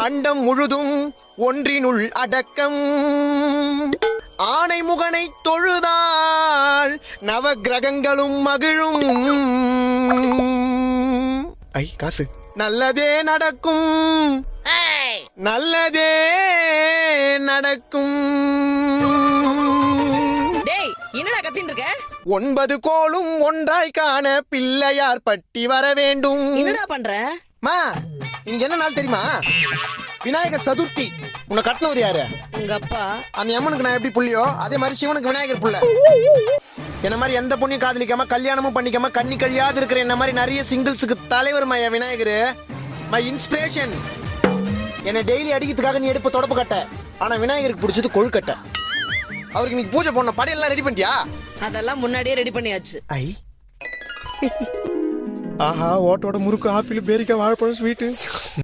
அண்டம் முழுதும் ஒன்றினுள் அடக்கம். ஆனை முகனை தொழுதால் நவ கிரகங்களும் மகிழும். ஐ காசு. நல்லதே நடக்கும், நல்லதே நடக்கும். டேய் என்னடா கத்தின்னு இருக்க? 9 கோளும் ஒன்றாய் காண பிள்ளையார் பட்டி வர வேண்டும். என்னடா பண்ற? மா இங்க என்ன நாள் தெரியுமா? விநாயகர் சதுர்த்தி. உன்னை கட்டினவர் யாரு? உங்க அப்பா. அந்த அம்மனுக்கு நான் எப்படி புள்ளியோ அதே மாதிரி சிவனுக்கு விநாயகர் புள்ள. என்ன மாதிரி எந்த பொண்ணையும் காதலிக்காம கல்யாணமும் பண்ணிக்காம கண்ணி கழியாது இருக்கிற என்ன மாதிரி நிறைய சிங்கிள்ஸுக்கு தலைவர் மையா விநாயகர். My inspiration. என்னை டெய்லி அடிக்கிறதுக்காக நீ எடுப்பு தொடப்பு கட்ட, ஆனா விநாயகருக்கு பிடிச்சது கொழுக்கட்டை. அவருக்கு நீ பூஜை பண்ண படையெல்லாம் ரெடி பண்ணிட்டியா? அதெல்லாம் முன்னாடியே ரெடி பண்ணியாச்சு. ஐ ஆஹா, ஓட்டோட முறுக்கு, ஆப்பிள், பேரிக்காய், வாழைப்பழம், ஸ்வீட்டு.